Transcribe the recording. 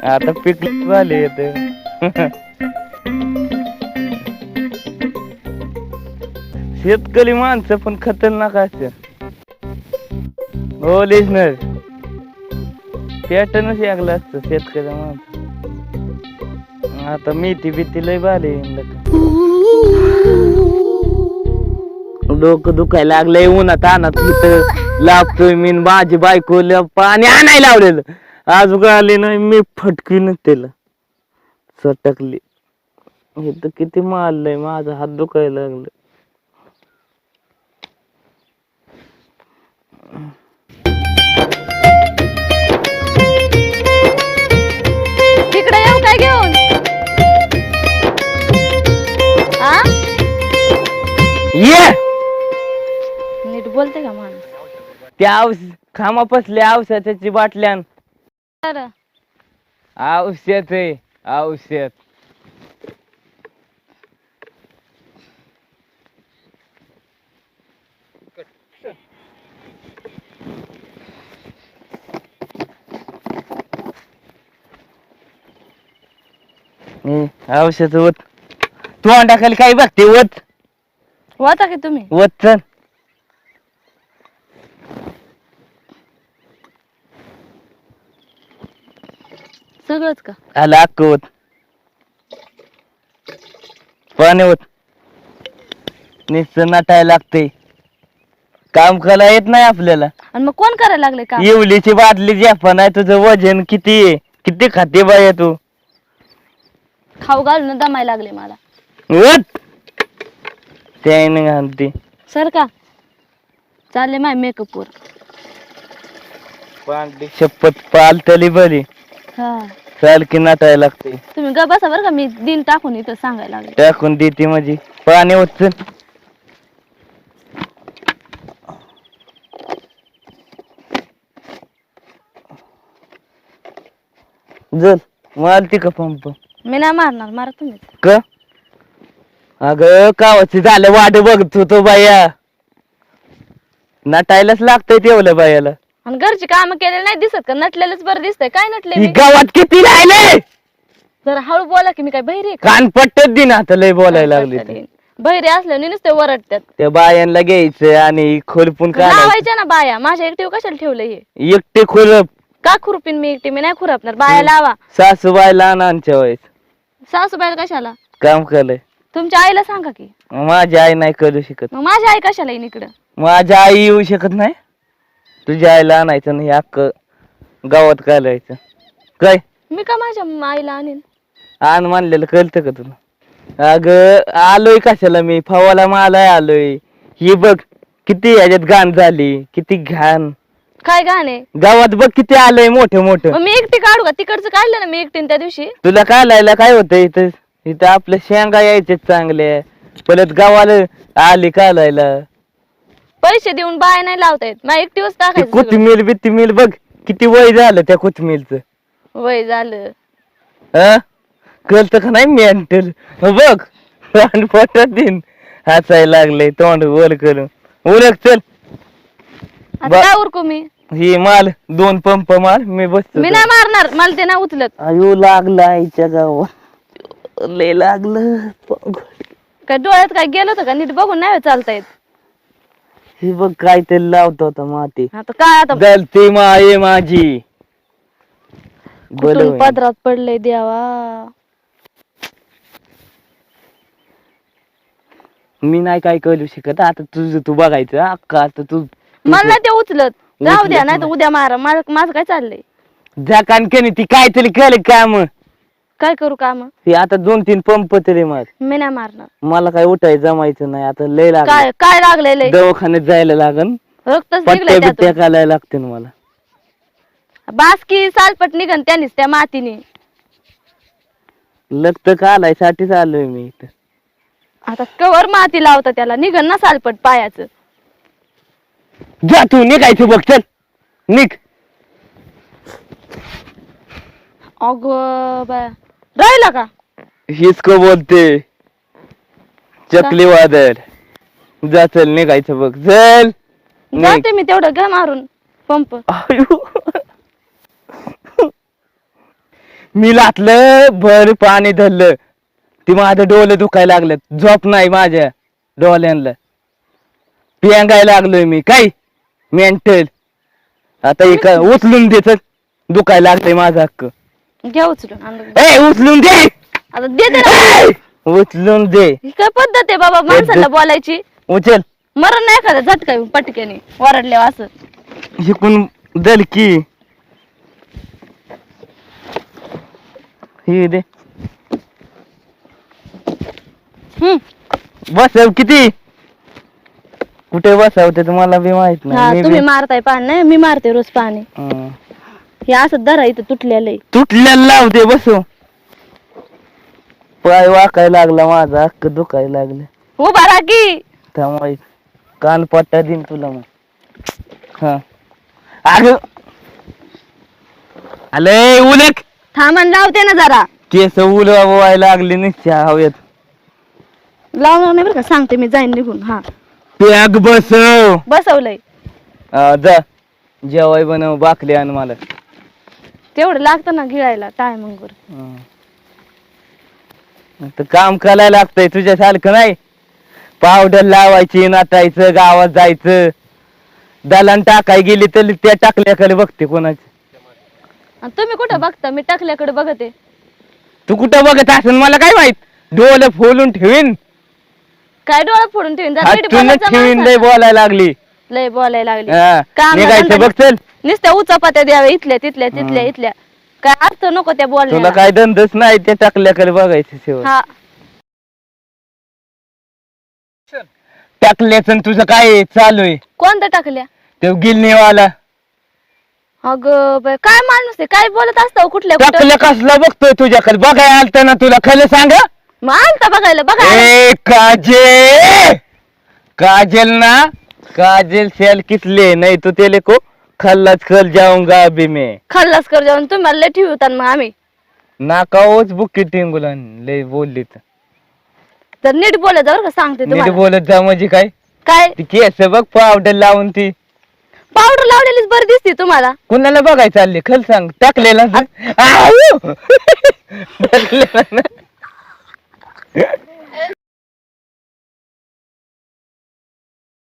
आता पिकले झाले येते. शेतकरी माणसं पण खतरनाक असते. हो लिस्नर पॅटर्नच वेगळं असतं शेतकरी माणसं. आता मेथी बिथी लय भारी. डोकं दुखायला लागलंय उन्हात आणत इथं लागतोय मी माझी बायको पाणी आणायला लावलेलं अजून आले नाही मी फटकीन त्याला सटकली. इथं किती मारलंय माझा हात दुखायला लागलं. तिकडे येऊ काय घेऊन ये नीट बोलते का माणूस. त्या खामा पसल्या औषधाची बाटल्यान. औषध आहे औषध. औषध वत तोंडाखाली काही बघते वत होता की तुम्ही वत चल. सगळंच का आला अक्क वत पाणी वत. नुसतं नटायला लागते काम करायला येत नाही आपल्याला. आणि मग कोण करायला लागले का. येवलीची बाटली जी आपण आहे तुझं वजन किती आहे किती खाते बाय तू. खाऊ घालून दमायला लागले मला. वत त्याने घालते सर का चालले माय मेकअप वर. पांढरी शपथ पालतली बरी हा चाल की नटायला लागते. तुम्ही ग बसा बरं का मी दिन टाकून इथं सांगायला लागले. टाकून देते माझी पाणी होत. जल मारती का पंप. मी नाही मारणार मारा तुम्ही. का अगं कावाची झालं वाट बघत होतो बाया. नटायलाच लागतंय तेवढं बायाला. आणि घरची काम केलेली नाही दिसत का. नटलेलंच बरं दिसतंय. काय नटले ही मी. गावात किती राहिले जरा हळू बोला की मी काय बहिरी कान पट्टत दिन आता लय बोलायला लागली तर. बहिरे असल्याने नुसते वरडतात. त्या बायांना घ्यायचं आणि खोलपून लावायच्या ना बाया. माझ्या एकटी कशाला ठेवलं हे. एकटे खोलप का खुरपीन मी एकटी. मी नाही खुरपणार. बाया लावा. सासूबाई लहानांच्या वयस सासूबाईला कशाला. काम केलंय. तुमच्या आईला सांगा की. माझी आई नाही करू शकत. मग माझी आई कशाला येईन इकडं. माझी आई येऊ शकत नाही. तुझ्या आईला आणायचं नाही अक्क गावात घालायचं काय. मी का माझ्या आईला आणीन. आण मानलेलं कळतं का तुला. अगं आलोय कशाला मी फवाला मालाय आलोय. ही बघ किती ह्याच्यात घाण झाली किती घाण. काय गाणे गावात बघ किती आलंय मोठं मोठं. मग मी एकटी काढू का. तिकडचं काढलं ना मी एकटीन त्या दिवशी. तुला काढायला काय होतं इथं. इथं आपल्या शेंगा यायचे चांगले परत गावाला आली काढायला. पैसे देऊन बाय नाही लावता येत. मग एकटीवच टाकायचं. कोथिंबीर बिथिंबीर बघ किती वय झालं त्या कोथिंबीरचं. वय झालं. हा कळतं का नाही मेंटल. बघ तोंड पोटात दिन हसायला लागले तोंड वर करून. उरक चल. आता काय उरकू मी. ही माल 2 पंप मार मी बसतो. मी नाही मारणार. मला ते नाही उचलत. आयु लागला आईच्या गावात लय लागलं. काय डोळ्यात काय गेलं होतं का. नीट बघून नाही चालता येत. ही बघ काहीतरी लावतो होता माती. आता काय आता गलती माये माझी. कुठून पदरात पडलंय देवा. मी नाही काय करू शकत. आता तुझं तू बघायचं अक्का. आता तू मला नाही ते उचलत. जाऊ द्या नाही तर उद्या मारा. माझं काय चाललंय. झाकान केली ती काहीतरी केलं काम. काय करू काम. हे आता 2-3 पंप तरी मार. मी नाही मारणार. मला काय उठाय जमायचं नाही आता लय लागलं. काय काय लागलेलं दवाखान्यात जायला लागन. रक्तच पट्ट्या निघलंय बिट्ट्या त्यातून. घालायला लागते मला. बासकी सालपट निघन त्यानीच त्या मातीने. लग्त घालायसाठीच आलोय मी इथं. आता कवर माती लावता त्याला निघन ना सालपट पायाचं. जा तू निघायचं बघ चल निघ. अग बाया राहिला का. हिसको बोलते चकली वादळ. जा चल निघायचं बघ चल. जाते मी तेवढं घ्या मारून पंप. मी लाटलं भर पाणी धरलं ती माझं डोळे दुखायला लागलं झोप नाही माझ्या डोळ्यांना पियांगायला लागलोय मी काय मेंटल आता एक उचलून देत दुखायला लागतंय माझं हक्क घ्या उचलून आणलं. ए उचलून दे आता देते ना. ए, उचलून दे ही काय पद्धत आहे बाबा माणसाला बोलायची. उचल मरण नाही एखादा झटका येऊन पटक्याने ओरडल्यावर असं. शिकून दल की ही दे बसव किती कुठे बसवते तुम्हाला बी माहित हा नाही मी तुम्ही बी- मारताय पाणी नाही मी मारते रोज पाणी. हं. हे असं धरा इथं तुटलेलं आहे. तुटल्याला लावते बसव पाय वाकायला लागला माझा हक्क दुखायला लागले उभा राहा की. त्यामुळे कान पट्टा देईन तुला मग हा अग आले उलक थांबण लावते ना जरा. केस उलवायला लागले निश्चय हवेत लावणार नाही बरं का सांगते मी जाईन निघून. हा पॅक बसव बसवलंय जा जेवाय बनव बाकली आण मला तेवढं लागतं ना गिळायला टायमिंग वर. तर काम करायला लागतंय तुझ्यासारखं नाही पावडर लावायची नाचायचं गावात जायचं दलन टाकाय गेली तरी त्या टाकल्याकडे बघते कोणाची आणि तुम्ही कुठं बघता मी टाकल्याकडे बघते. तू कुठं बघत असेल मला काय माहित डोळे फोलून ठेवीन काय डोळा फोडून ठेवीन जरा नीट हातून बोलायचं ठेवीन लय माणसानं. बोलायला लागली लय बोलायला लागली. हा, काम निघायचं धंदा बघ चल नुसत्या उचापात्या द्याव्या इथल्या तिथल्या तिथल्या इथल्या काय अर्थ नको त्या तुला बोलण्याला. काय धंदच नाही त्या टाकल्याकडे बघायचं शेवट हा टाकल्याचं तुझं काय चालू आहे कोणत्या टाकल्या. ते गिलनीवाला अगं बाई काय माणूस आहे काय बोलत असतो कुठल्या कुठं. टाकल्या कसला बघतोय तुझ्याकडे बघाय आलत ना तुला खरं सांग मग आलता बघायला बघा. ए काजल काजल ना काजल सेल किसले नहीं तो तेले को खल्लाच खल जाऊंगा अभी मैं खाल्लास कर जाऊन तुम्हाला लय ठेवतात मग आम्ही. नाकावच बुक्की टिंगुलन लय बोलली तर नीट बोलत जा बरं का सांगते नीट तुम्हाला. बोलत जा म्हणजे काय काय ती केस बघ पावडर लावून ती पावडर लावलेलीच बरी दिसते तुम्हाला. कुणाला बघाय चालली खल सांग टाकलेला आऊ! टाकलेला ना